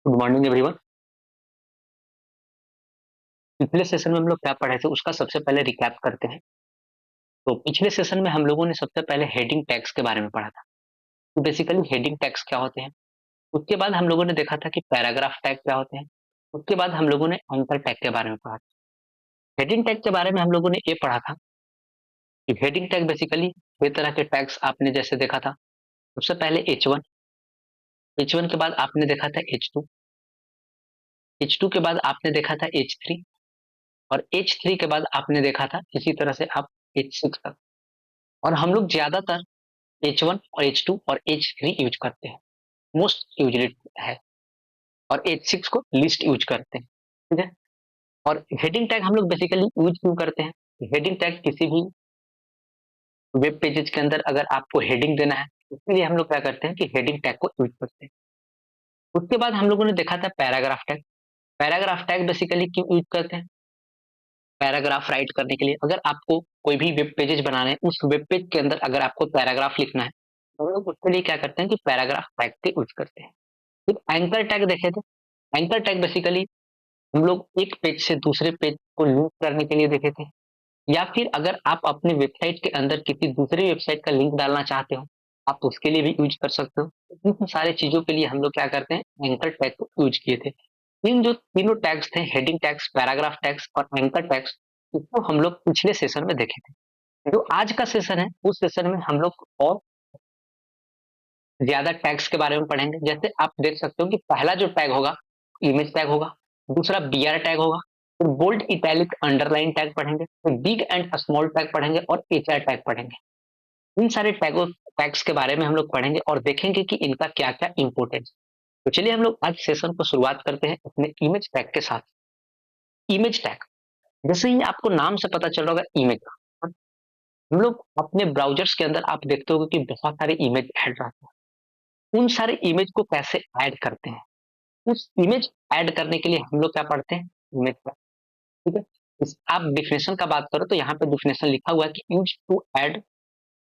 Good morning everyone. पिछले session में हम लोग क्या पढ़े थे उसका सबसे पहले रिकैप करते हैं। तो पिछले सेशन में हम लोगों ने सबसे पहले हेडिंग टैग्स के बारे में पढ़ा था। तो बेसिकली हेडिंग टैग्स क्या होते हैं। उसके बाद हम लोगों ने देखा था कि पैराग्राफ टैग क्या होते हैं। उसके बाद हम लोगों ने एंकर टैग के बारे में पढ़ा था। हेडिंग टैग के बारे में हम लोगों ने ये पढ़ा था कि हेडिंग टैग बेसिकली दो तरह के टैग्स आपने जैसे देखा था। सबसे पहले H1, H1 के बाद आपने देखा था H2, H2 के बाद आपने देखा था H3 और H3 के बाद आपने देखा था इसी तरह से आप H6 तक। और हम लोग ज्यादातर H1 और H2 और H3 यूज करते हैं, मोस्ट यूजली है। और H6 को लिस्ट यूज करते हैं, ठीक है। और हेडिंग टैग हम लोग बेसिकली यूज क्यों करते हैं। हेडिंग टैग किसी भी वेब पेजेस के अंदर अगर आपको हेडिंग देना है उसके लिए हम लोग क्या करते हैं कि हेडिंग टैग को यूज करते हैं। उसके बाद हम लोगों ने देखा था paragraph tag. Paragraph tag basically क्यों यूज करते हैं। पैराग्राफ राइट करने के लिए, अगर आपको कोई भी वेब पेजेस बनाने हैं उस वेब पेज के अंदर अगर आपको पैराग्राफ लिखना है तो हम लोग उसके लिए क्या करते हैं कि पैराग्राफ टैग के यूज करते हैं। फिर एंकर टैग देखे थे। एंकर टैग बेसिकली हम लोग एक पेज से दूसरे पेज को लिंक करने के लिए देखे थे, या फिर अगर आप अपने वेबसाइट के अंदर किसी दूसरी वेबसाइट का लिंक डालना चाहते हो आप उसके लिए भी यूज कर सकते हो। इन सारी चीजों के लिए हम लोग क्या करते हैं एंकर टैग को यूज किए थे। इन जो तीनों टैग्स थे हेडिंग टैग्स, पैराग्राफ टैग्स और एंकर टैग्स, इसको हम लोग पिछले सेशन में देखे थे। जो आज का सेशन है उस सेशन में हम लोग और ज्यादा टैग्स के बारे में पढ़ेंगे। जैसे आप देख सकते हो कि पहला जो टैग होगा इमेज टैग होगा, दूसरा बीआर टैग होगा, फिर बोल्ड इटैलिक अंडरलाइन टैग पढ़ेंगे, फिर बिग एंड स्मॉल टैग पढ़ेंगे और एचआर टैग पढ़ेंगे। इन सारे टैग्स के बारे में हम लोग पढ़ेंगे और देखेंगे कि इनका क्या क्या इंपोर्टेंस। तो चलिए हम लोग आज सेशन को शुरुआत करते हैं अपने इमेज टैग के साथ। इमेज टैग जैसे ही आपको नाम से पता चल रहा होगा इमेज, हम लोग अपने ब्राउजर्स के अंदर आप देखते होगे कि बहुत सारे इमेज ऐड रहते हैं। उन सारे इमेज को कैसे ऐड करते हैं, उस इमेज ऐड करने के लिए हम लोग क्या पढ़ते हैं इमेज टैग, ठीक है। आप डिफिनेशन का बात करो तो यहाँ पे डिफिनेशन लिखा हुआ है कि use to add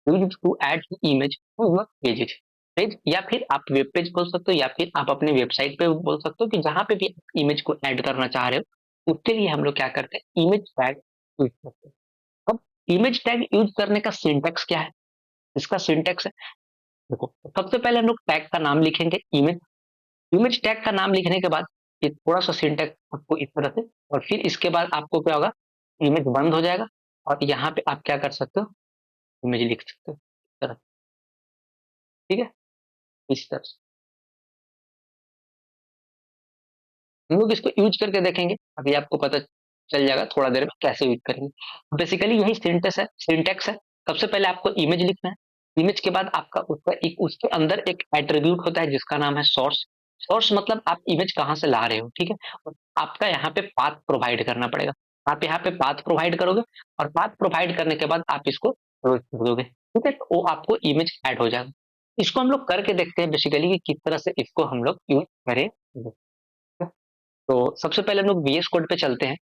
image to your pages. Page या फिर आप वेब पेज बोल सकते हो या फिर आप अपने वेबसाइट पे बोल सकते हो कि जहां पे भी आप इमेज को ऐड करना चाह रहे हो उसके लिए हम लोग क्या करते हैं इमेज टैग यूज करते हैं। अब इमेज टैग यूज करने का सिंटेक्स क्या है, इसका सिंटेक्स है, देखो सबसे पहले हम लोग टैग का नाम लिखेंगे इमेज। इमेज टैग का नाम लिखने के बाद ये थोड़ा सा सिंटेक्स आपको इस तरह से, और फिर इसके बाद आपको क्या होगा इमेज बंद हो जाएगा और यहाँ पे आप क्या कर सकते हो इमेज लिख सकते हो इस तरह, ठीक है। इस तरह से हम लोग इसको यूज करके देखेंगे, अभी आपको पता चल जाएगा थोड़ा देर में कैसे यूज करेंगे। बेसिकली यही सिंटेक्स है। सबसे पहले आपको इमेज लिखना है। इमेज के बाद आपका उसका एक उसके अंदर एक एट्रीब्यूट होता है जिसका नाम है सोर्स। सोर्स मतलब आप इमेज कहाँ से ला रहे हो, ठीक है। और आपका यहाँ पे पाथ प्रोवाइड करना पड़ेगा। आप यहाँ पे पाथ प्रोवाइड करोगे और पाथ प्रोवाइड करने के बाद आप इसको क्लोज कर दोगे, ठीक है। तो वो आपको इमेज ऐड हो जाएगा। इसको हम लोग करके देखते हैं बेसिकली कि किस तरह से इसको हम लोग यूज करें। तो सबसे पहले हम लोग VS कोड पे चलते हैं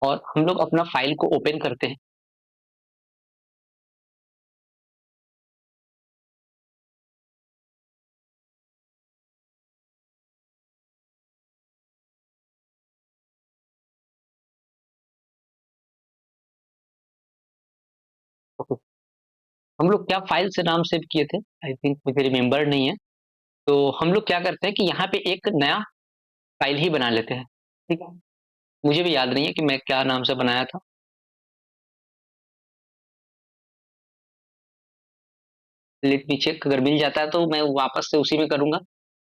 और हम लोग अपना फाइल को ओपन करते हैं। ओके, हम लोग क्या फाइल से नाम सेव किए थे आई थिंक मुझे रिमेम्बर नहीं है। तो हम लोग क्या करते हैं कि यहाँ पे एक नया फाइल ही बना लेते हैं, ठीक है। मुझे भी याद नहीं है कि मैं क्या नाम से बनाया था। लेट मी चेक, अगर मिल जाता है तो मैं वापस से उसी में करूंगा,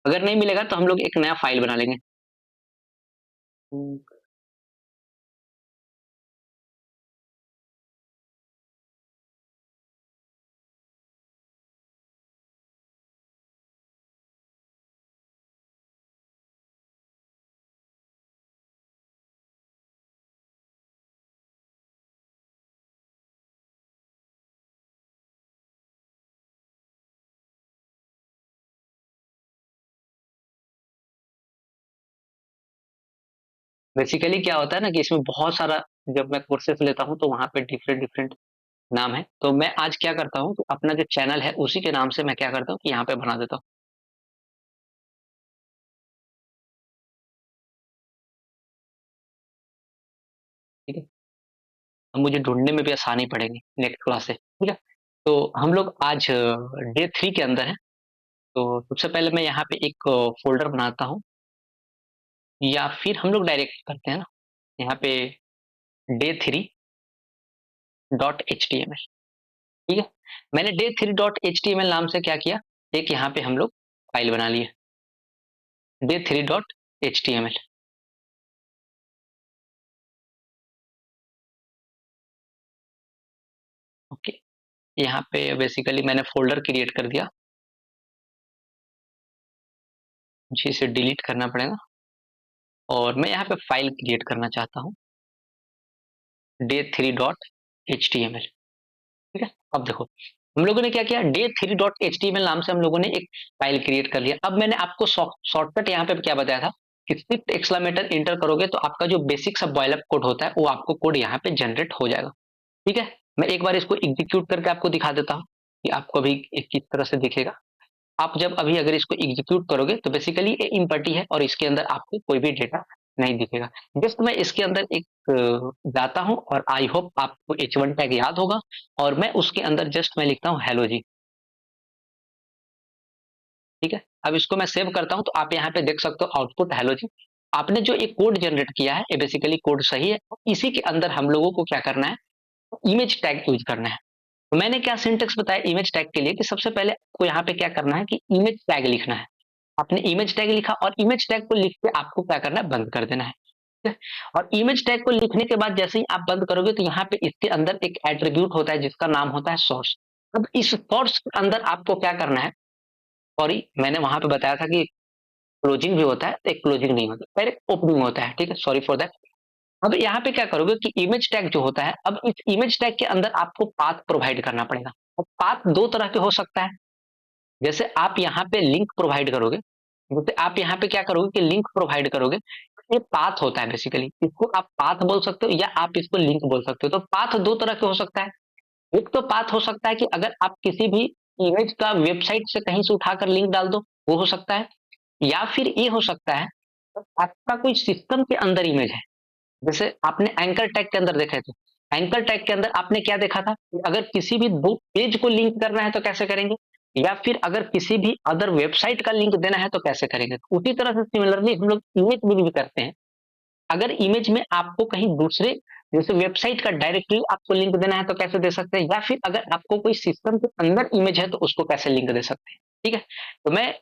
अगर नहीं मिलेगा तो हम लोग एक नया फाइल बना लेंगे। बेसिकली क्या होता है ना कि इसमें बहुत सारा, जब मैं कोर्सेस लेता हूँ तो वहाँ पे डिफरेंट डिफरेंट नाम है। तो मैं आज क्या करता हूँ कि अपना जो चैनल है उसी के नाम से मैं क्या करता हूँ कि यहाँ पे बना देता हूँ। ठीक है? अब मुझे ढूँढने में भी आसानी पड़ेगी नेक्स्ट क्लास से, ठीक है? तो हम लोग आज डे 3 के अंदर हैं। तो सबसे पहले मैं यहाँ पे एक फ़ोल्डर बनाता हूँ, या फिर हम लोग डायरेक्ट करते हैं ना, यहाँ पे डे 3 डॉट एचटीएमएल, ठीक है? मैंने डे 3 डॉट एचटीएमएल नाम से क्या किया, एक यहाँ पे हम लोग फ़ाइल बना लिए, डे 3 डॉट एचटीएमएल। ओके, यहाँ पे बेसिकली मैंने फ़ोल्डर क्रिएट कर दिया, मुझे इसे डिलीट करना पड़ेगा, और मैं यहाँ पे फ़ाइल क्रिएट करना चाहता हूँ, डे 3 डॉट एचटीएमएल, ठीक है? अब देखो, हम लोगों ने क्या किया, डे 3 डॉट एचटीएमएल नाम से हम लोगों ने एक फ़ाइल क्रिएट कर लिया। अब मैंने आपको शॉर्टकट यहाँ पे क्या बताया था कि सिर्फ एक्सक्लेमेटर एंटर करोगे तो आपका जो बेसिक सा बॉयल अप कोड होता है, वो आपको कोड यहाँ पे जनरेट हो जाएगा, ठीक है? मैं एक बार इसको एग्जीक्यूट करके आपको दिखा देता हूँ कि आपको अभी किस तरह से दिखेगा। आप जब अभी अगर इसको एग्जीक्यूट करोगे तो बेसिकली ये इम्पटी है और इसके अंदर आपको कोई भी डेटा नहीं दिखेगा। जस्ट मैं इसके अंदर एक जाता हूँ, और आई होप आपको H1 टैग याद होगा, और मैं उसके अंदर जस्ट मैं लिखता हूँ हेलो जी, ठीक है? अब इसको मैं सेव करता हूँ, तो आप यहाँ पे देख सकते हो आउटपुट हेलो जी। आपने जो एक कोड जनरेट किया है, ये बेसिकली कोड सही है, इसी के अंदर हम लोगों को क्या करना है, इमेज टैग यूज करना है। तो मैंने क्या सिंटेक्स बताया इमेज टैग के लिए कि सबसे पहले आपको यहाँ पे क्या करना है कि इमेज टैग लिखना है। आपने इमेज टैग लिखा, और इमेज टैग को लिख के आपको क्या करना है, बंद कर देना है, ठीक है? और इमेज टैग को लिखने के बाद जैसे ही आप बंद करोगे तो यहाँ पे इसके अंदर एक एट्रीब्यूट होता है जिसका नाम होता है सोर्स। अब इस सोर्स के अंदर आपको क्या करना है, सॉरी मैंने वहां पे बताया था कि क्लोजिंग भी होता है, तो एक क्लोजिंग नहीं होता, डायरेक्ट ओपनिंग होता है, ठीक है? Sorry for that. अब यहाँ पे क्या करोगे कि इमेज टैग जो होता है, अब इस इमेज टैग के अंदर आपको पाथ प्रोवाइड करना पड़ेगा। और पाथ दो तरह के हो सकता है। जैसे आप यहाँ पे लिंक प्रोवाइड करोगे, जैसे आप यहाँ पे क्या करोगे कि लिंक प्रोवाइड करोगे, ये पाथ होता है बेसिकली, इसको आप पाथ बोल सकते हो या आप इसको लिंक बोल सकते हो। तो पाथ दो तरह के हो सकता है। एक तो पाथ हो सकता है कि अगर आप किसी भी इमेज का वेबसाइट से कहीं से उठाकर लिंक डाल दो, वो हो सकता है। या फिर ये हो सकता है आपका कोई सिस्टम के अंदर इमेज है, जैसे आपने एंकर टैग के अंदर देखे थे। एंकर टैग के अंदर आपने क्या देखा था कि अगर किसी भी दो पेज को लिंक करना है तो कैसे करेंगे, या फिर अगर किसी भी अदर वेबसाइट का लिंक देना है तो कैसे करेंगे। उसी तरह से सिमिलरली हम लोग इमेज में भी करते हैं। अगर इमेज में आपको कहीं दूसरे जैसे वेबसाइट का डायरेक्टली आपको लिंक देना है तो कैसे दे सकते हैं, या फिर अगर आपको कोई सिस्टम के अंदर इमेज है तो उसको कैसे लिंक दे सकते हैं, ठीक है? तो मैं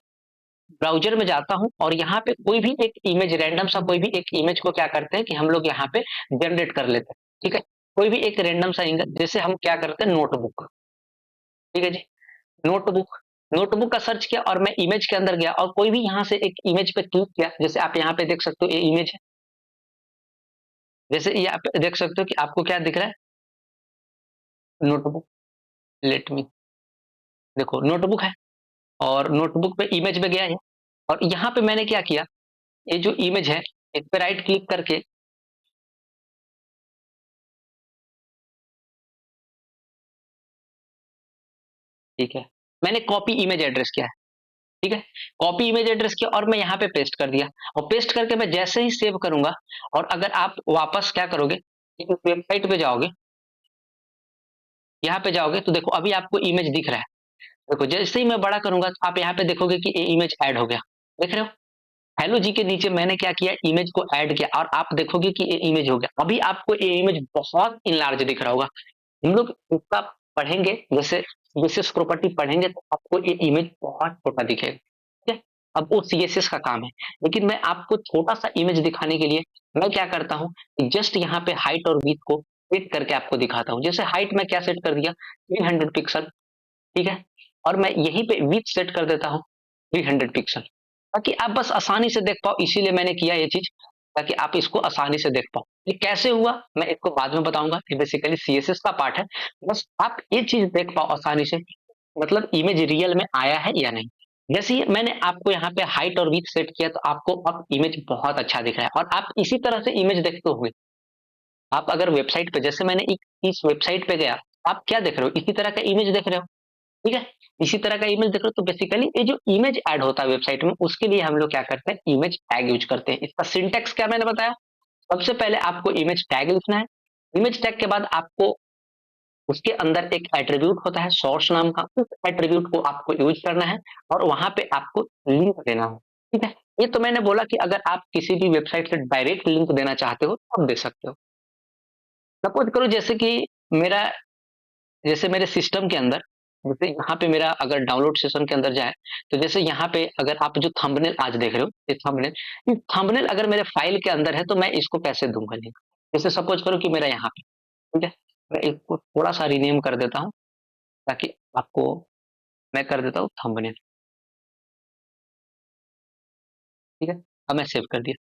ब्राउज़र में जाता हूँ, और यहाँ पे कोई भी एक इमेज, रैंडम सा कोई भी एक इमेज को क्या करते हैं कि हम लोग यहाँ पे जनरेट कर लेते हैं, ठीक है? कोई भी एक रैंडम सा इमेज, जैसे हम क्या करते हैं नोटबुक, ठीक है जी? नोटबुक, नोटबुक का सर्च किया और मैं इमेज के अंदर गया और कोई भी यहाँ से एक इमेज पे क्लिक किया, जैसे आप यहाँ पे देख सकते हो ये इमेज है। जैसे ये आप देख सकते हो कि आपको क्या दिख रहा है, नोटबुक। लेट मी, देखो नोटबुक है, और नोटबुक पे इमेज में गया है, और यहाँ पे मैंने क्या किया, ये जो इमेज है इस पे राइट क्लिक करके, ठीक है, मैंने कॉपी इमेज एड्रेस किया है, ठीक है? कॉपी इमेज एड्रेस किया और मैं यहाँ पे पेस्ट कर दिया, और पेस्ट करके मैं जैसे ही सेव करूंगा, और अगर आप वापस क्या करोगे, इस वेबसाइट पे जाओगे, यहाँ पे जाओगे तो देखो अभी आपको इमेज दिख रहा है। देखो जैसे ही मैं बड़ा करूंगा तो आप यहाँ पे देखोगे कि ये इमेज ऐड हो गया, देख रहे हो? हेलो जी के नीचे मैंने क्या किया, इमेज को ऐड किया, और आप देखोगे कि ये इमेज हो गया। अभी आपको ये इमेज बहुत इनलार्ज दिख रहा होगा। हम लोग इसका पढ़ेंगे, जैसे विशेष प्रॉपर्टी पढ़ेंगे तो आपको ये इमेज बहुत छोटा दिखेगा, ठीक है? अब वो सीएसएस का काम है, लेकिन मैं आपको छोटा सा इमेज दिखाने के लिए मैं क्या करता हूँ, जस्ट यहाँ पे हाइट और विड्थ को सेट करके आपको दिखाता हूँ। जैसे हाइट में क्या सेट कर दिया, 300 पिक्सल, ठीक है? और मैं यहीं पे विड्थ सेट कर देता हूँ 300 पिक्सल, ताकि आप बस आसानी से देख पाओ। इसीलिए मैंने किया ये चीज, ताकि आप इसको आसानी से देख पाओ। ये कैसे हुआ मैं इसको बाद में बताऊंगा, ये बेसिकली सीएसएस का पार्ट है। बस आप ये चीज देख पाओ आसानी से, मतलब इमेज रियल में आया है या नहीं। जैसे ही मैंने आपको यहाँ पे हाइट और विड्थ सेट किया तो आपको अब इमेज बहुत अच्छा दिख रहा है, और आप इसी तरह से इमेज देखते हुए आप अगर वेबसाइट पे, जैसे मैंने एक इस वेबसाइट पे गया, आप क्या देख रहे हो? इसी तरह का इमेज देख रहे हो, ठीक है? इसी तरह का इमेज देख रहे हो, तो बेसिकली ये जो इमेज ऐड होता है वेबसाइट में, उसके लिए हम लोग क्या करते हैं, इमेज टैग यूज़ करते हैं। इसका सिंटैक्स क्या मैंने बताया? सबसे पहले आपको इमेज टैग लिखना है। इमेज टैग के बाद आपको उसके अंदर एक एट्रीब्यूट होता है सोर्स नाम का, उस एट्रीब्यूट को आपको यूज़ करना है और वहाँ पे आपको लिंक देना है, ठीक है? ये तो मैंने बोला कि अगर आप किसी भी वेबसाइट से डायरेक्ट लिंक देना चाहते हो, तो आप दे सकते हो। सपोज़ करो जैसे कि मेरा जैसे मेरे सिस्टम के अंदर, जैसे यहाँ पे मेरा अगर डाउनलोड सेशन के अंदर जाए, तो जैसे यहाँ पे अगर आप जो थंबनेल आज देख रहे हो, ये थंबनेल अगर मेरे फाइल के अंदर है, तो मैं इसको कैसे दूँगा लिंक? जैसे सपोज़ करो कि मेरा यहाँ पे, ठीक है? मैं इसको थोड़ा-सा रीनेम कर देता हूँ, ताकि आपको मैं कर देता हूँ थंबनेल, ठीक है? अब मैं सेव कर दिया।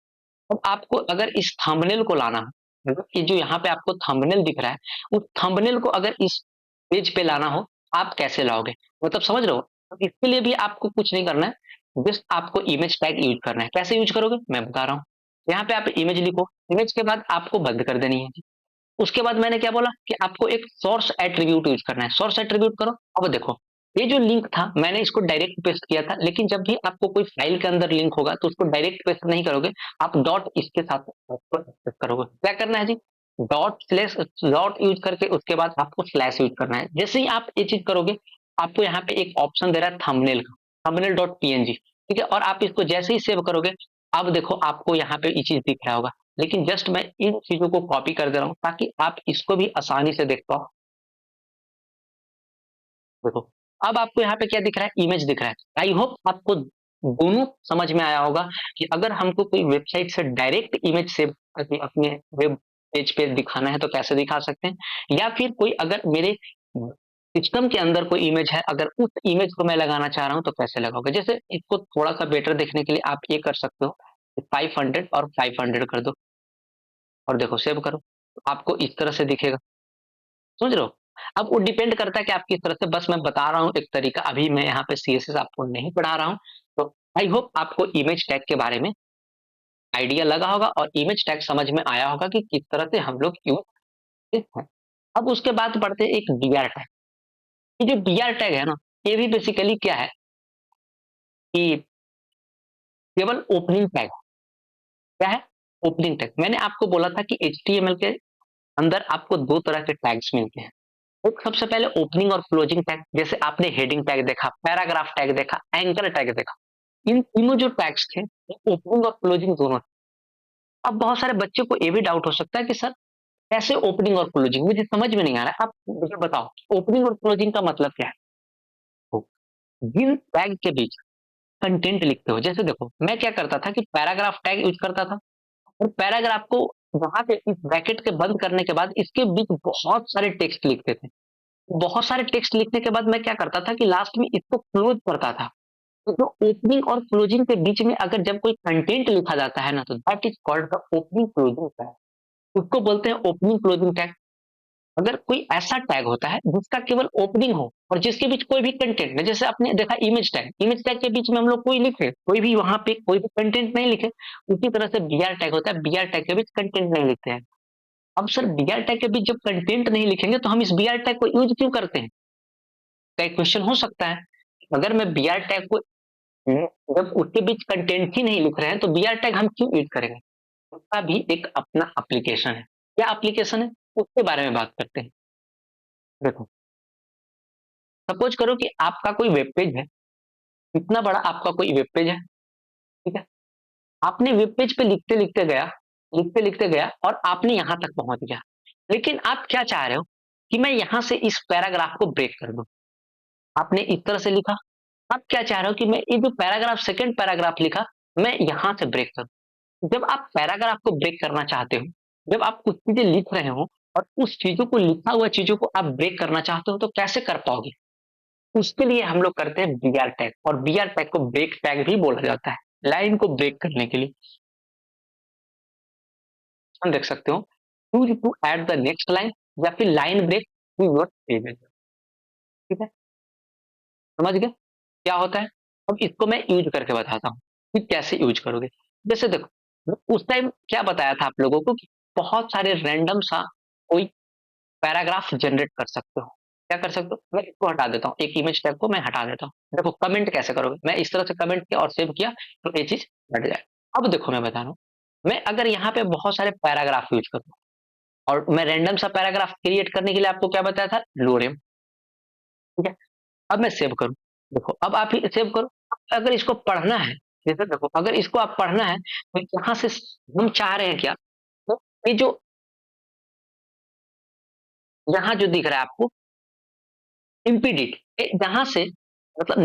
अब आपको अगर इस थंबनेल को लाना है, मतलब ये जो यहाँ पे आपको थंबनेल दिख रहा है, उस थंबनेल को अगर इस पेज पे लाना हो, आप कैसे लाओगे? मतलब समझ रहे हो? तो इसके लिए भी आपको कुछ नहीं करना है, जस्ट आपको इमेज टैग यूज़ करना है। कैसे यूज़ करोगे? मैं बता रहा हूँ। यहाँ पे आप इमेज लिखो, इमेज के बाद आपको बंद कर देनी है। उसके बाद मैंने क्या बोला कि आपको एक सोर्स एट्रीब्यूट यूज़ करना है। सोर्स एट्रीब्यूट करो, अब देखो, ये जो लिंक था मैंने इसको डायरेक्ट पेस्ट किया था, लेकिन जब भी आपको कोई फाइल के अंदर लिंक होगा तो उसको डायरेक्ट पेस्ट नहीं करोगे, आप डॉट इसके साथ उसको एक्सेस करोगे। क्या करना है जी? डॉट स्लैश डॉट यूज़ करके उसके बाद आपको स्लैश यूज़ करना है। जैसे ही आप ये चीज़ करोगे, आपको यहाँ पे एक ऑप्शन दे रहा है थंबनेल का, थंबनेल डॉट पीएनजी, ठीक है? और आप इसको जैसे ही सेव करोगे, अब देखो आपको यहाँ पे ये चीज़ दिख रहा होगा। लेकिन जस्ट मैं इन चीज़ों को कॉपी कर दे रहा हूँ ताकि आप इसको भी आसानी से देख पाओ। देखो, अब आपको यहाँ पे क्या दिख रहा है? इमेज दिख रहा है। आई होप आपको दोनों समझ में आया होगा कि अगर हमको कोई वेबसाइट से डायरेक्ट इमेज सेव करके अपने वेब पेज पे दिखाना है तो कैसे दिखा सकते हैं? या फिर कोई अगर मेरे सिस्टम के अंदर कोई इमेज है, अगर उस इमेज को मैं लगाना चाह रहा हूँ तो कैसे लगाओगे? जैसे इसको थोड़ा-सा बेटर देखने के लिए आप ये कर सकते हो, 500 और 500 कर दो और देखो सेव करो। तो आपको इस तरह से दिखेगा। समझ रहे हो? अब वो डिपेंड करता है कि आप किस तरह से, बस मैं बता रहा हूँ एक तरीका, अभी मैं यहाँ पे सीएसएस आपको नहीं पढ़ा रहा हूँ। तो आई होप आपको इमेज टैग के बारे में आइडिया लगा होगा और इमेज टैग समझ में आया होगा कि किस तरह से हम लोग यूज़ करते हैं। अब उसके बाद पढ़ते हैं एक बीआर टैग। ये जो बीआर टैग है ना, ये भी बेसिकली क्या है कि केवल ओपनिंग टैग, क्या है? Opening tag. मैंने आपको बोला था कि एचटीएमएल के अंदर आपको 2 तरह के टैग्स मिलते हैं। एक सबसे पहले ओपनिंग और क्लोजिंग टैग, जैसे आपने हेडिंग टैग देखा, पैराग्राफ टैग देखा, एंकर टैग देखा। इन तीनों जो टैग्स थे, ये ओपनिंग और क्लोजिंग दोनों थे। अब बहुत सारे बच्चे को ये भी डाउट हो सकता है कि सर कैसे ओपनिंग और क्लोजिंग, मुझे समझ में नहीं आ रहा है। आप मुझे बताओ ओपनिंग और क्लोजिंग का मतलब क्या है? तो जिन टैग के बीच कंटेंट लिखते हो, जैसे देखो मैं क्या करता था कि पैराग्राफ टैग यूज करता था और पैराग्राफ को वहां से इस ब्रैकेट के बंद करने के बाद इसके बीच बहुत सारे टेक्स्ट लिखते थे। बहुत सारे टेक्स्ट लिखने के बाद मैं क्या करता था कि लास्ट में इसको क्लोज करता था। तो जो ओपनिंग और क्लोजिंग के बीच में अगर जब कोई कंटेंट लिखा जाता है ना, तो that is called the opening closing tag. उसको बोलते हैं ओपनिंग क्लोजिंग टैग। अगर कोई ऐसा टैग होता है जिसका केवल ओपनिंग हो और जिसके बीच कोई भी कंटेंट नहीं, जैसे आपने देखा इमेज टैग के बीच में हम लोग कोई लिखे, कोई भी वहां पे कोई भी कंटेंट नहीं लिखे, उसी तरह से बीआर टैग होता है, बीआर टैग के बीच कंटेंट नहीं लिखते हैं। अब सर बीआर टैग के बीच जब कंटेंट नहीं लिखेंगे तो हम इस बीआर टैग को यूज क्यों करते हैं? का एक क्वेश्चन हो सकता है। अगर मैं बीआर टैग को जब उसके बीच कंटेंट ही नहीं लिख रहे हैं तो बीआर टैग हम क्यों यूज करेंगे? उसका भी एक अपना एप्लीकेशन है। क्या एप्लीकेशन है? उसके बारे में बात करते हैं। देखो, सपोज करो कि आपका कोई वेब पेज है, इतना बड़ा आपका कोई वेब पेज है, ठीक है? आपने वेब पेज पे लिखते लिखते गया और आपने यहां तक पहुंच गया। लेकिन आप क्या चाह रहे हो कि मैं यहां से इस पैराग्राफ को ब्रेक कर दूं। आपने इस तरह से लिखा। आप क्या चाह रहे हो कि मैं ये जो पैराग्राफ, सेकंड पैराग्राफ लिखा, मैं यहां से ब्रेक करूं। जब आप पैराग्राफ को ब्रेक करना चाहते हो, जब आप कुछ चीजें लिख रहे हो और उस चीजों को, लिखा हुआ चीजों को आप ब्रेक करना चाहते हो, तो कैसे कर पाओगे? उसके लिए हम लोग करते हैं बीआर टैग, और बीआर टैग को ब्रेक टैग भी बोला जाता है, लाइन को ब्रेक करने के लिए। हम देख सकते हो, use to add the next line या फिर line break to your page. ठीक है, समझ गए क्या होता है? अब इसको मैं यूज करके बताता हूँ कि कैसे यूज करोगे। जैसे देखो, उस टाइम क्या बताया था आप लोगों को कि बहुत सारे रैंडम सा कोई पैराग्राफ जनरेट कर सकते हो। क्या कर सकते हो? मैं इसको हटा देता हूँ, एक इमेज टैग को मैं हटा देता हूँ। देखो कमेंट कैसे करोगे? मैं इस तरह से कमेंट किया और सेव किया तो ये चीज़ हट जाए। अब देखो मैं बता रहा हूँ, मैं अगर यहाँ पे बहुत सारे पैराग्राफ यूज़ करूँ और मैं रैंडम सा पैराग्राफ क्रिएट करने के लिए आपको क्या बताया था? लोरेम, ठीक है? अब मैं सेव करूँ, देखो अब आप ही सेव करो। अगर इसको पढ़ना है, जैसे देखो अगर इसको आप पढ़ना है तो यहाँ से हम चाह रहे हैं क्या? तो ये जो यहाँ जो दिख रहा है आपको इम्पीडिट, जहाँ से मतलब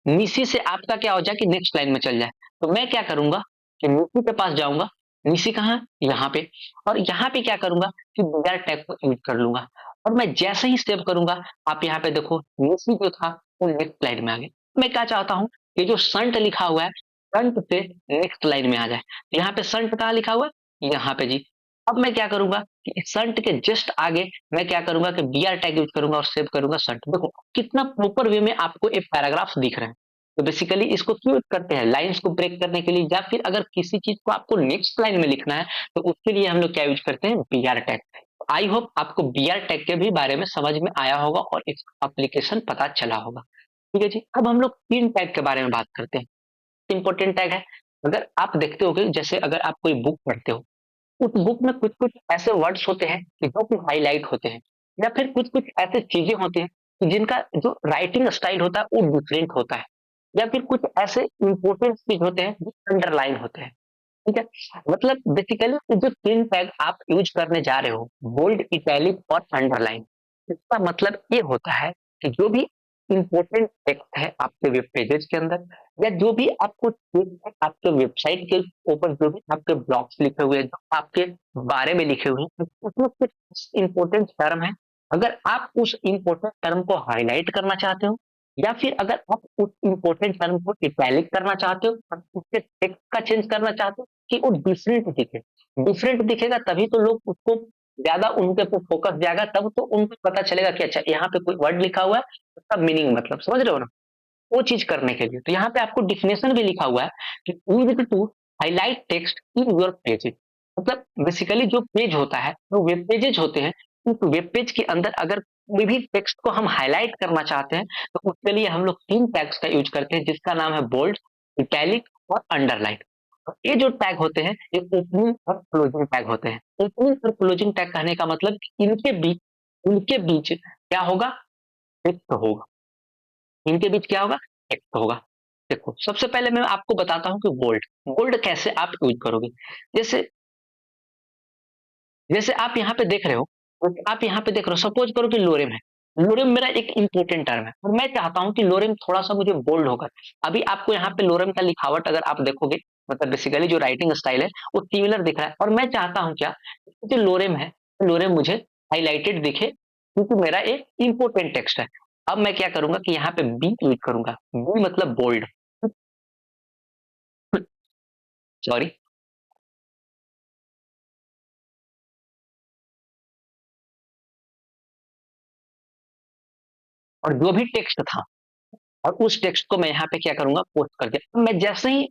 नीसी से आपका क्या हो जाए कि नेक्स्ट लाइन में चल जाए। तो मैं क्या करूँगा कि नीसी के पास जाऊँगा, नीसी कहाँ है? यहाँ पे, और यहाँ पे क्या करूँगा कि बिगर टैग को यूज़ कर लूँगा और मैं जैसे ही सेव करूँगा, आप यहाँ पे देखो नीसी जो था वो नेक्स्ट लाइन में आ गया। मैं क्या चाहता हूँ, ये जो संट लिखा हुआ है, संट से नेक्स्ट लाइन में आ जाए। तो यहाँ पे संट कहाँ लिखा हुआ है? यहाँ पे जी। अब मैं क्या करूँगा कि इस संट के जस्ट आगे मैं क्या करूँगा कि बीआर टैग यूज़ करूँगा और सेव करूँगा संट। देखो कितना प्रॉपर वे में आपको एक पैराग्राफ दिख रहे हैं। तो बेसिकली इसको क्यों करते हैं? लाइन्स को ब्रेक करने के लिए, या फिर अगर किसी चीज़ को आपको नेक्स्ट लाइन में लिखना है, तो उसके लिए हम लोग क्या यूज़ करते हैं? BR tag. आई होप आपको बीआर टैग के भी बारे में समझ में आया होगा और इसका एप्लीकेशन पता चला होगा। ठीक है जी। अब हम लोग 3 टैग के बारे में बात करते हैं। इंपॉर्टेंट टैग है। अगर आप देखते होगे, जैसे अगर आप कोई बुक पढ़ते हो, उस बुक में कुछ-कुछ ऐसे वर्ड्स होते हैं कि जो कि हाइलाइट होते हैं, या फिर कुछ-कुछ ऐसी चीज़ें होती हैं कि जिनका जो राइटिंग स्टाइल होता है वो डिफरेंट होता है, या फिर कुछ ऐसे इम्पोर्टेंट चीज़ होते हैं जो अंडरलाइन होते हैं, ठीक है? मतलब बेसिकली ये जो 3 टैग आप यूज़ करने जा रहे हो, बोल्ड, इटैलिक और अंडरलाइन, इसका मतलब ये होता है कि जो भी इम्पोर्टेंट टेक्स्ट है आपके वेब पेजेज़ के अंदर, या जो भी आपको टेक्स्ट है आपके वेबसाइट के ऊपर, जो भी आपके ब्लॉग्स लिखे हुए हैं, जो आपके बारे में लिखे हुए हैं, उसमें कुछ इम्पोर्टेंट टर्म है। अगर आप उस इम्पोर्टेंट टर्म को हाइलाइट करना चाहते हो, या फिर अगर आप उस इम्पोर्टेंट टर्म को इटैलिक करना चाहते हो और उसके टेक्स्ट का चेंज करना चाहते हो कि वो डिफरेंट दिखे। डिफरेंट दिखेगा तभी तो लोग उसको ज़्यादा उनके ऊपर फोकस जाएगा, तब तो उनको पता चलेगा कि अच्छा यहाँ पे कोई वर्ड लिखा हुआ है, उसका मीनिंग मतलब समझ रहे हो ना? वो चीज़ करने के लिए। तो यहाँ पे आपको डेफिनेशन भी लिखा हुआ है कि used to highlight text in your pages. मतलब बेसिकली जो पेज होता है, वो वेब पेजेज़ होते हैं। उस वेब पेज के अंदर अगर कोई भी टेक्स्ट को हम हाइलाइट करना चाहते हैं, तो उसके लिए हम लोग 3 टैग्स का यूज़ करते हैं, जिसका नाम है बोल्ड, इटैलिक और अंडरलाइन। तो ये जो टैग होते हैं, ये ओपनिंग और क्लोजिंग टैग होते हैं। ओपनिंग और क्लोजिंग टैग कहने का मतलब कि इनके बीच क्या होगा? टेक्स्ट होगा। इनके बीच क्या होगा? टेक्स्ट होगा। देखो, सबसे पहले मैं आपको बताता हूँ कि बोल्ड, बोल्ड कैसे आप यूज़ करोगे। जैसे जैसे आप यहाँ पे देख रहे हो, आप यहाँ पे देख रहे हो, सपोज़ करो कि लोरेम है। लोरेम मेरा एक इम्पोर्टेंट टर्म है और मैं चाहता हूँ कि लोरेम थोड़ा-सा मुझे बोल्ड होकर, अभी आपको यहाँ पे लोरेम का लिखावट अगर आप देखोगे, मतलब बेसिकली जो राइटिंग स्टाइल है, वो सिमिलर दिख रहा है और मैं चाहता हूँ क्या, जो लोरेम है, लोरेम मुझे हाइलाइटेड दिखे क्योंकि मेरा एक इम्पोर्टेंट टेक्स्ट है। अब मैं क्या करूँगा कि यहाँ पे बी यूज़ करूँगा, बी मतलब बोल्ड, सॉरी। और जो भी टेक्स्ट था और उस टेक्स्ट को मैं यहाँ पे क्या करूँगा, पोस्ट कर दिया। मैं जैसे ही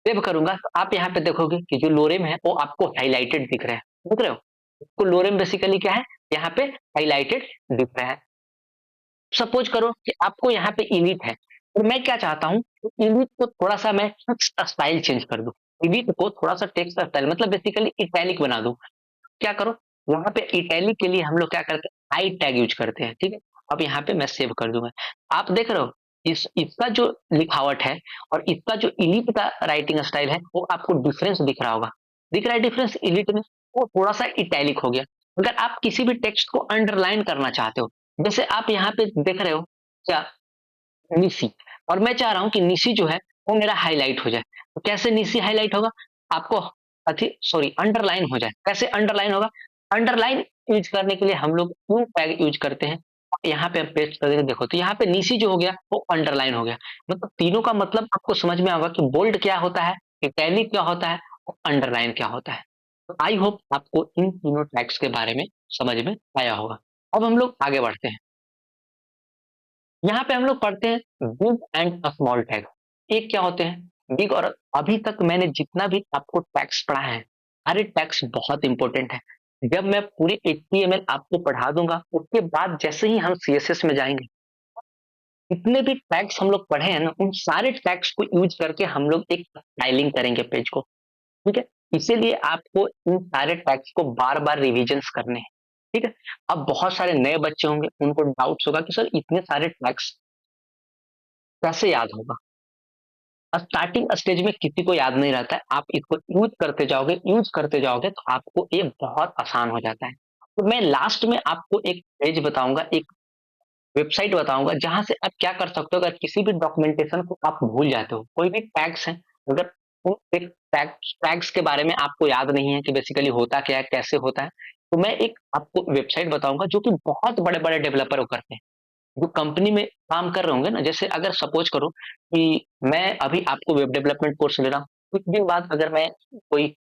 सेव करूँगा तो आप यहाँ पे देखोगे कि जो लोरेम है वो आपको हाइलाइटेड दिख रहा है, देख रहे हो? तो लोरेम बेसिकली क्या है, यहाँ पे हाइलाइटेड दिख रहा है। सपोज करो कि आपको यहाँ पे इलिट है और मैं क्या चाहता हूँ, इलिट को थोड़ा-सा मैं टेक्स्ट स्टाइल चेंज कर दूँ। इलिट को थोड़ा-सा टेक्स्ट स्टाइल मतलब बेसिकली इटैलिक बना दूँ। क्या करो, यहाँ पे इटैलिक के लिए हम लोग क्या करते हैं, आई टैग यूज़ करते हैं, ठीक है? अब यहाँ पे मैं सेव कर दूँगा। आप देख रहे हो, इसका जो लिखावट है और इसका जो इलिट का राइटिंग स्टाइल है, वो आपको डिफरेंस दिख रहा होगा। दिख रहा है डिफरेंस इलिट में? वो थोड़ा-सा इटैलिक हो गया। अगर आप किसी भी टेक्स्ट को अंडरलाइन करना चाहते हो, जैसे आप यहाँ पे देख रहे हो क्या, निसी, और मैं चाह रहा हूँ कि निसी जो है, वो मेरा हाइलाइट हो जाए। तो कैसे निसी हाइलाइट होगा? आपको अंडरलाइन हो जाए। कैसे अंडरलाइन होगा? अंडरलाइन यूज़ करने के लिए हम लोग टू टैग यूज़ करते हैं। यहाँ पे हम पेस्ट करके देखो, तो यहाँ पे निसी जो हो गया, वो अंडरलाइन हो गया। मतलब तीनों का मतलब आपको समझ में आएगा कि बोल्ड क्या होता है, इटैलिक क्या होता है और अंडरलाइन क्या होता है। तो आई होप आपको इन तीनों टैग्स के बारे में समझ में आया होगा। अब हम लोग आगे बढ़ते हैं। यहाँ पे हम लोग पढ़ते हैं बिग एंड स्मॉल टैग। एक क्या होते हैं? बिग और अभी तक मैंने जितना भी आपको टैग्स पढ़ा है, सारे टैग्स बहुत इंपॉर्टेंट है। जब मैं पूरे HTML आपको पढ़ा दूँगा, उसके बाद जैसे ही हम CSS में जाएँगे, जितने भी टैग्स हम लोग पढ़े हैं ना, उन सारे टैग्स को यूज़ करके हम लोग एक स्टाइलिंग करेंगे पेज को, ठीक है? इसीलिए आपको इन सारे टैग्स को बार-बार रिविजन्स करने हैं, ठीक है? अब बहुत सारे नए बच्चे होंगे, उनको डाउट्स होगा कि सर इतने सारे टैग्स कैसे याद होगा? स्टार्टिंग स्टेज में किसी को याद नहीं रहता है, आप इसको यूज़ करते जाओगे तो आपको ये बहुत आसान हो जाता है। तो मैं लास्ट में आपको एक पेज बताऊँगा, एक वेबसाइट बताऊँगा जहाँ से आप क्या कर सकते हो अगर किसी भी डॉक्यूमेंटेशन को आप भूल जाते हो, कोई भी टैग्स हैं, अगर वो एक टैग्स के बारे में आपको याद नहीं है कि बेसिकली होता क्या है, कैसे होता है, तो मैं एक आपको वेबसाइट बताऊँगा जो कि बहुत बड़े-बड़े डेवलपर वो करते हैं। जो कंपनी में काम कर रहे होंगे ना, जैसे अगर सपोज करो कि मैं अभी आपको वेब डेवलपमेंट कोर्स ले रहा हूँ, कुछ दिन बाद अगर मैं कोई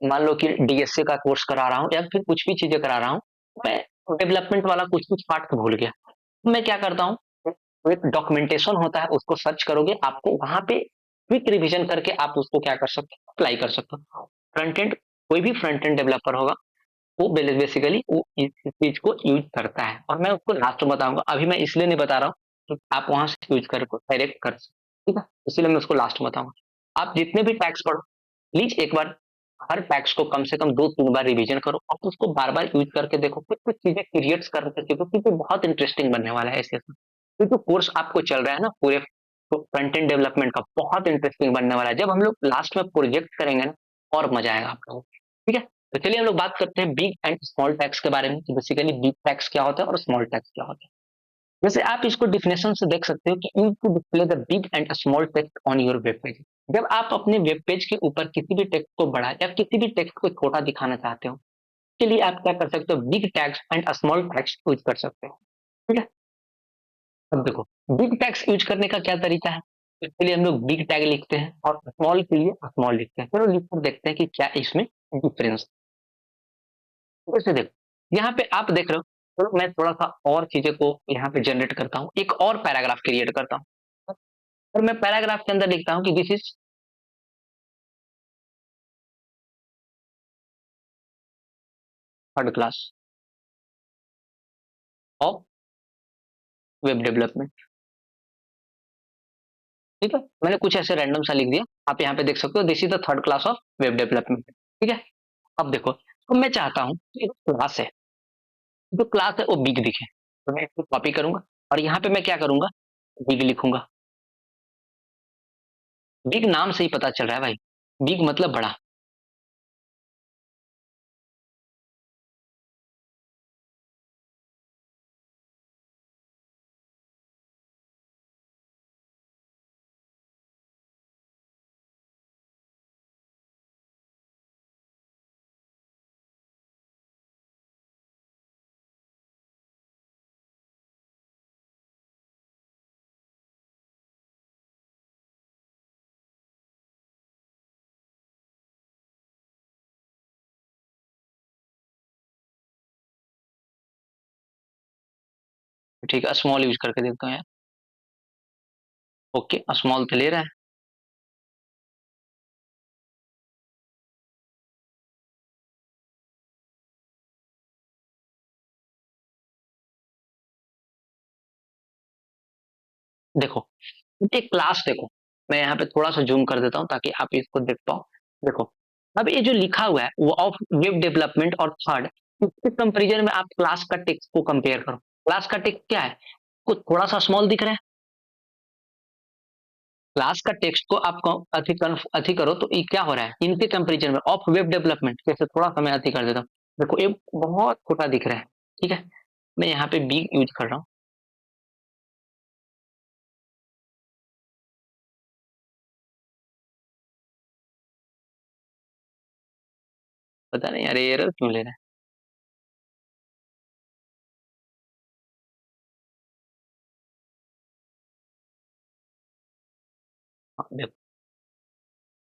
मान लो कि DSA का कोर्स करा रहा हूँ या फिर कुछ भी चीजें करा रहा हूँ, मैं डेवलपमेंट वाला कुछ कुछ पार्ट तो भूल गया, तो मैं क्या करता हूँ, तो एक डॉक्यूमेंटेशन होता है, उसको सर्च करोगे, आपको वहां पे क्विक रिवीजन करके आप उसको क्या कर सकते हो, अप्लाई कर सकते हो। फ्रंट एंड, कोई भी फ्रंट एंड डेवलपर होगा, वो बेसिकली वो इस चीज को यूज करता है, और मैं उसको लास्ट में बताऊंगा, अभी मैं इसलिए नहीं बता रहा हूँ कि आप वहां से यूज कर डायरेक्ट कर सकते, ठीक है? इसीलिए मैं उसको लास्ट में बताऊंगा। आप जितने भी टैक्स पढ़ो, प्लीज एक बार हर टैक्स को कम से कम 2-3 बार रिवीजन करो और उसको बार-बार यूज़ करके देखो, कुछ-कुछ चीज़ें क्रिएट्स करके सीखो, क्योंकि बहुत इंटरेस्टिंग बनने वाला है ऐसे-ऐसे। ये जो कोर्स आपको चल रहा है ना पूरे, तो फ्रंट एंड डेवलपमेंट का बहुत इंटरेस्टिंग बनने वाला है। जब हम लोग लास्ट में प्रोजेक्ट करेंगे ना, और मजा आएगा आप लोगों को। ठीक है? तो चलिए हम लोग बात करते हैं बिग एंड स्मॉल टैक्स के बारे में, कि बेसिकली बिग टैक्स क्या होता है और स्मॉल टैक्स क्या होता है। वैसे आप इसको डेफिनेशन से देख सकते हो कि use to display the big and small text on your web page. जब आप अपने वेब पेज के ऊपर किसी भी टेक्स्ट को बड़ा या किसी भी टेक्स्ट को छोटा दिखाना चाहते हो, के लिए आप क्या कर सकते हो, big tags and small tags use कर सकते हो। ठीक है? अब देखो, बिग टैग्स यूज करने का क्या तरीका है, तो इसके लिए हम लोग बिग टैग लिखते हैं और स्मॉल के लिए स्मॉल लिखते हैं। चलो लिखकर देखते हैं कि क्या इसमें डिफरेंस। वैसे देखो, यहाँ पे आप देख रहे हो, तो मैं थोड़ा सा और चीजें को यहाँ पे जनरेट करता हूँ, एक और पैराग्राफ क्रिएट करता हूँ, और मैं पैराग्राफ के अंदर लिखता हूँ कि this is third class of web development. ठीक है, मैंने कुछ ऐसे रैंडम सा लिख दिया, आप यहाँ पे देख सकते हो, this is the third class of web development. ठीक है? अब देखो, तो मैं चाहता हूँ कि जो क्लास है, जो क्लास है वो बिग दिखे, तो मैं इसको कॉपी करूंगा और यहाँ पे मैं क्या करूंगा, बिग लिखूंगा। बिग नाम से ही पता चल रहा है भाई, बिग मतलब बड़ा। ठीक है, स्मॉल यूज करके देखता हूँ यार। ओके, स्मॉल तो ले रहा है। देखो, एक क्लास देखो, मैं यहाँ पे थोड़ा सा जूम कर देता हूँ ताकि आप इसको देख पाओ। देखो, अब ये जो लिखा हुआ है वो ऑफ वेब डेवलपमेंट और थर्ड, इसके कंपेरिजन में आप क्लास का टेक्स्ट को कंपेयर करो। क्लास का टेक्स्ट क्या है, कुछ थोड़ा सा स्मॉल दिख रहा है। क्लास का टेक्स्ट को आप अति करो तो ये क्या हो रहा है, इनके कंपेरिजन में ऑफ वेब डेवलपमेंट, जैसे थोड़ा सा मैं अति कर देता हूँ, देखो ये बहुत छोटा दिख रहा है। ठीक है, मैं यहाँ पे बिग यूज कर रहा हूँ। पता नहीं अरे एरर क्यों ले रहा है। हाँ, देखो,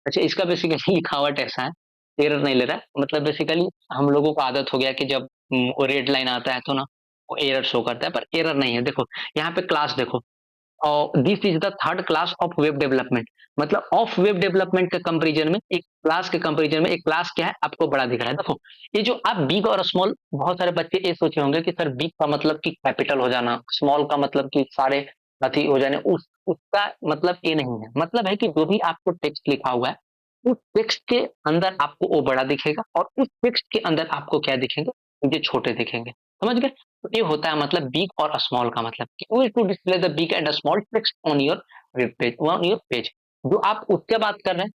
अच्छा इसका बेसिकली लिखावट ऐसा है, एरर नहीं ले रहा है, मतलब बेसिकली हम लोगों को आदत हो गया कि जब वो रेड लाइन आता है तो ना वो एरर शो करता है, पर एरर नहीं है। देखो यहाँ पे क्लास देखो, this is the third class of web development. मतलब ऑफ वेब डेवलपमेंट के कंपेरिजन में एक क्लास के कंपेरिजन में एक क्लास क्या है आपको बड़ा दिख रहा है। देखो ये जो आप बिग और स्मॉल, बहुत सारे बच्चे ये सोचे होंगे कि सर बिग का मतलब कि कैपिटल हो जाना, स्मॉल का मतलब कि सारे अति हो जाने, उसका मतलब ये नहीं है। मतलब है कि जो भी आपको टेक्स्ट लिखा हुआ है उस टेक्स्ट के अंदर आपको वो बड़ा दिखेगा और उस टेक्स्ट के अंदर आपको क्या दिखेंगे, ये छोटे दिखेंगे। समझ गए? तो ये होता है मतलब बिग और स्मॉल का मतलब कि to display the big and small text on your web page, on your page. जो आप उसके बात कर रहे हैं,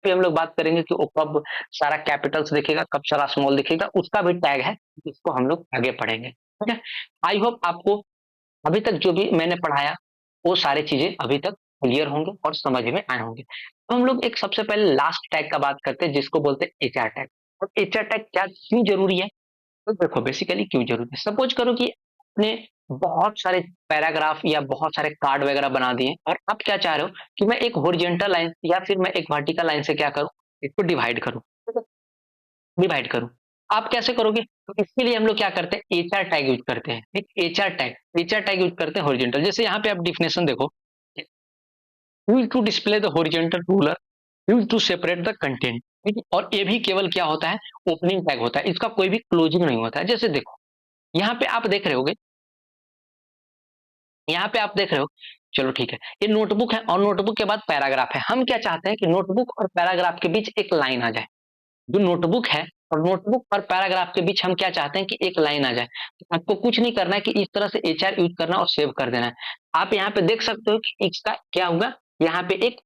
फिर हम लोग बात करेंगे कि वो कब सारा कैपिटल्स दिखेगा, कब सारा स्मॉल दिखेगा, उसका भी टैग है, इसको हम लोग आगे पढ़ेंगे। ठीक है? आई होप आपको अभी तक जो भी मैंने पढ़ाया वो सारी चीजें अभी तक क्लियर होंगे और समझ में आए होंगे। तो हम लोग एक सबसे पहले लास्ट टैग का बात करते हैं जिसको बोलते हैं एचआर टैग। और एचआर टैग क्या क्यों जरूरी है? तो देखो बेसिकली क्यों जरूरी है, सपोज करो कि आपने बहुत सारे पैराग्राफ या बहुत सारे कार्ड वगैरह बना दिए और आप क्या चाह रहे हो कि मैं एक हॉरिजॉन्टल लाइन या फिर मैं एक वर्टिकल लाइन से क्या करूं, इसको डिवाइड करूं, डिवाइड करूं। आप कैसे करोगे? तो इसके लिए हम लोग क्या करते हैं, एचआर टैग यूज करते हैं। एक एचआर टैग यूज करते हैं हॉरिजॉन्टल। जैसे यहाँ पे आप डिफिनेशन देखो, use to display the horizontal ruler, use to separate the content. ठीक है? और ये भी केवल क्या होता है, ओपनिंग टैग होता है, इसका कोई भी क्लोजिंग नहीं होता है। जैसे देखो यहाँ पे आप देख रहे होगे, यहाँ पे आप देख रहे हो, चलो ठीक है, ये नोटबुक है और नोटबुक के बाद पैराग्राफ है। हम क्या चाहते हैं कि नोटबुक और पैराग्राफ के बीच एक लाइन आ जाए। जो नोटबुक है और नोटबुक और पैराग्राफ के बीच हम क्या चाहते हैं कि एक लाइन आ जाए। तो आपको कुछ नहीं करना है कि इस तरह से एचआर यूज करना और सेव कर देना है। आप यहाँ पे देख सकते हो कि इसका क्या होगा, यहाँ पे एक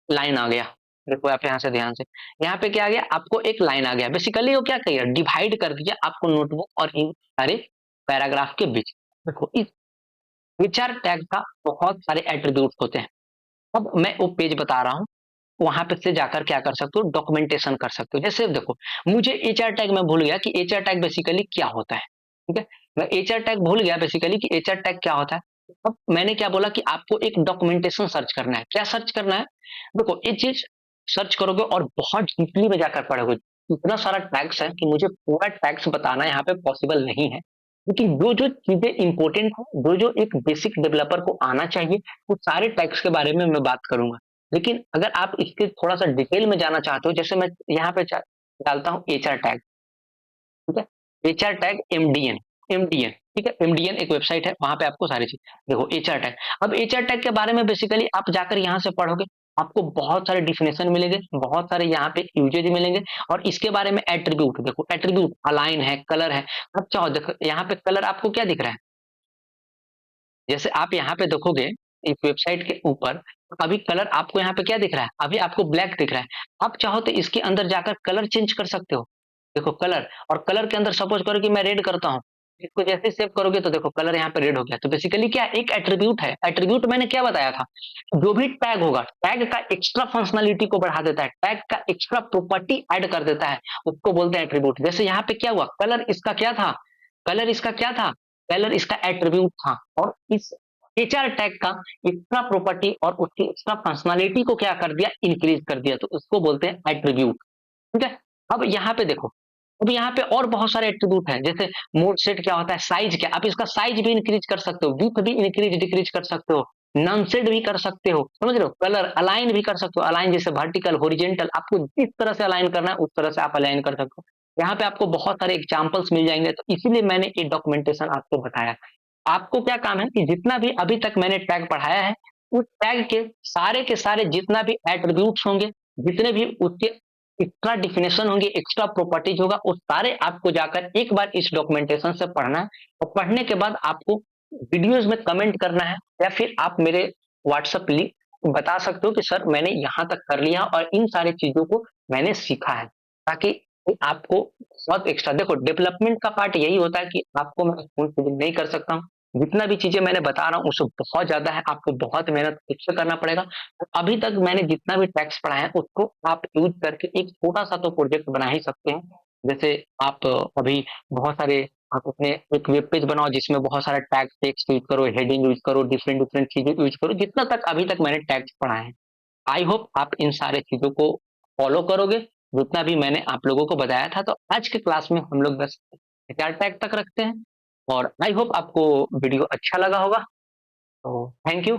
लाइन आ गया। देखो आप यहाँ से ध्यान से, यहाँ पे क्या आ गया, आपको एक लाइन आ गया। बेसिकली वो क्या किया, डिवाइड कर दिया आपको नोटबुक और इन सारे पैराग्राफ के बीच। देखो इस एचआर टैग का बहुत सारे एट्रीब्यूट होते हैं। अब मैं वो पेज बता रहा हूँ, वहां पे से जाकर क्या कर सकते हो, डॉक्यूमेंटेशन कर सकते हो। जैसे देखो मुझे एचआर टैग में भूल गया कि एचआर टैग बेसिकली क्या होता है। ठीक है, मैं एचआर टैग भूल गया बेसिकली कि एचआर टैग क्या होता है। अब मैंने क्या बोला कि आपको एक डॉक्यूमेंटेशन सर्च करना है। क्या सर्च करना है? देखो ये चीज सर्च करोगे और बहुत डीपली में जाकर पढ़ोगे। इतना सारा टैग्स है कि मुझे पूरा टैग्स बताना यहाँ पे पॉसिबल नहीं है, लेकिन जो जो चीजें इंपॉर्टेंट है, जो जो एक बेसिक डेवलपर को आना चाहिए, वो सारे टैग्स के बारे में मैं बात करूंगा। लेकिन अगर आप इसके थोड़ा सा डिटेल में जाना चाहते हो, जैसे मैं यहाँ पे डालता हूँ एचआर टैग। ठीक है, एचआर टैग एमडीएन, एमडीएन ठीक है, एमडीएन एक वेबसाइट है, वहां पे आपको सारी चीज देखो एचआर टैग। अब एचआर टैग के बारे में बेसिकली आप जाकर यहाँ से पढ़ोगे, आपको बहुत सारे डिफिनेशन मिलेंगे, बहुत सारे यहाँ पे यूजेज मिलेंगे। और इसके बारे में एट्रीब्यूट, देखो एट्रीब्यूट अलाइन है, कलर है। अच्छा देखो यहाँ पे कलर आपको क्या दिख रहा है, जैसे आप यहाँ पे देखोगे इस वेबसाइट के ऊपर, अभी कलर आपको यहाँ पे क्या दिख रहा है, अभी आपको ब्लैक दिख रहा है। आप चाहो तो इसके अंदर जाकर कलर चेंज कर सकते हो। देखो कलर, और कलर के अंदर सपोज करो कि मैं रेड करता हूँ, इसको जैसे सेव करोगे तो देखो कलर यहाँ पे रेड हो गया। तो बेसिकली क्या एक एट्रीब्यूट है। एट्रीब्यूट मैंने क्या बताया था, जो भी टैग होगा, टैग का एक्स्ट्रा फंक्शनलिटी को बढ़ा देता है, टैग का एक्स्ट्रा प्रॉपर्टी ऐड कर देता है, उसको बोलते हैं एट्रीब्यूट। जैसे यहाँ पे क्या हुआ, कलर इसका क्या था, कलर इसका क्या था, कलर इसका एट्रीब्यूट था। और इस एचआर टैग का एक्स्ट्रा प्रॉपर्टी और उसकी एक्स्ट्रा फंक्शनलिटी को क्या कर दिया, इंक्रीज कर दिया, तो उसको बोलते हैं एट्रीब्यूट। ठीक है, अब यहाँ पे देखो, अब यहाँ पे और बहुत सारे एट्रीब्यूट हैं। जैसे मोड सेट क्या होता है, साइज क्या, आप इसका साइज भी इंक्रीज कर सकते हो, विड्थ भी इंक्रीज डिक्रीज कर सकते हो, नॉन सेट भी कर सकते हो, समझ रहे हो। कलर अलाइन भी कर सकते हो, अलाइन जैसे वर्टिकल हॉरिजॉन्टल, आपको जिस तरह से अलाइन करना है उस तरह से आप अलाइन कर सकते हो। यहाँ पे आपको बहुत सारे एग्जाम्पल्स मिल जाएंगे, तो इसीलिए मैंने ये डॉक्यूमेंटेशन आपको बताया। आपको क्या काम है कि जितना भी अभी तक मैंने टैग पढ़ाया है, उस टैग के सारे जितना भी एट्रीब्यूट्स होंगे, जितने भी उसके एक्स्ट्रा डिफिनेशन होंगे, एक्स्ट्रा प्रॉपर्टीज होगा, वो सारे आपको जाकर एक बार इस डॉक्यूमेंटेशन से पढ़ना है। और पढ़ने के बाद आपको वीडियोज में कमेंट करना है, या फिर आप मेरे व्हाट्सएप लिंक बता सकते हो कि सर मैंने यहाँ तक कर लिया और इन सारी चीजों को मैंने सीखा है, ताकि आपको बहुत एक्स्ट्रा, देखो डेवलपमेंट का पार्ट यही होता है कि आपको मैं फुल फीडिंग नहीं कर सकता हूँ। जितना भी चीजें मैंने बता रहा हूँ उससे बहुत ज्यादा है, आपको बहुत मेहनत खुद से करना पड़ेगा। तो अभी तक मैंने जितना भी टैक्स पढ़ा है उसको आप यूज करके एक छोटा सा तो प्रोजेक्ट बना ही सकते हैं। जैसे आप अभी बहुत सारे, आप अपने एक वेब पेज बनाओ जिसमें बहुत सारा टैग टेक्स्ट यूज करो, हेडिंग यूज करो, डिफरेंट डिफरेंट चीजें यूज करो, जितना तक अभी तक मैंने टैग्स पढ़ा है। आई होप आप इन सारे चीजों को फॉलो करोगे, जितना भी मैंने आप लोगों को बताया था। तो आज के क्लास में हम लोग बस 4 टैग तक रखते हैं, और आई होप आपको वीडियो अच्छा लगा होगा। तो थैंक यू।